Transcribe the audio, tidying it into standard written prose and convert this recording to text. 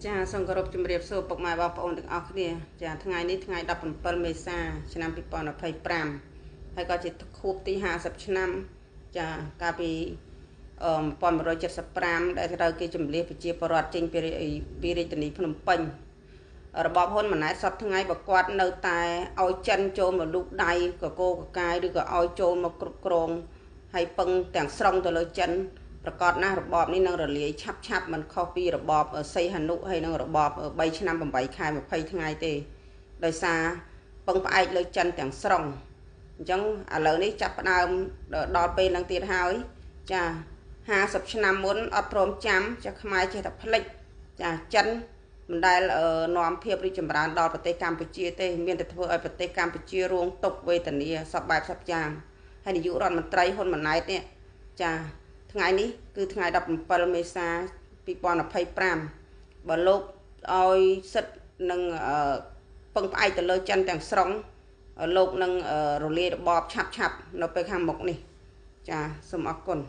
ចាសូមគោរពជំរាបសួរពុកម៉ែបងប្អូនទាំងអស់គ្នាចាថ្ងៃនេះថ្ងៃ17មេសាឆ្នាំ2025ហើយក៏ជាខួបទី50ឆ្នាំចាកាលពី1975ដែលត្រូវគេជំនះប្រជាពលរដ្ឋចេញពីរាជធានីភ្នំពេញរបបហ៊ុនម៉ាណែតសពថ្ងៃបើគាត់នៅតែឲ្យចិនចូលមកលូកដៃកកកកាយឬក៏ឲ្យចូលមកគ្រប់គ្រងហើយពឹងទាំងស្រុងទៅលើចិនប្រកាសណាស់របបនេះនឹងរលាយឆាប់មិនខុសពីរបបសីហនុហើយនឹងរបប3ឆ្នាំ8ខែ20ថ្ងៃទេដោយសារពឹងផ្អែកលើចិនទាំងស្រុងអញ្ចឹងឥឡូវនេះចាប់ផ្ដើមដល់ពេលនឹងទៀតហើយចា50ឆ្នាំមុនអត់ព្រមចាំចាខ្មែរចេះតែផ្លិចចាចិនមិនដែលនាំភាពរីកចម្រើនដល់ប្រទេសកម្ពុជាទេមានតែធ្វើឲ្យប្រទេសកម្ពុជារងទុក្ខវេទនាសពបែបសពយ៉ាងហើយនាយករដ្ឋមន្ត្រីហ៊ុនម៉ាណែតនេះចាថ្ងៃនេះគឺថ្ងៃ17មេសា2025បើលោកឲ្យសិទ្ធនឹងពឹងផ្អែកទៅលើចិនទាំងស្រុងលោកនឹងរលាយរបបឆាប់នៅពេលខាងមុខនេះចាសូមអរគុណ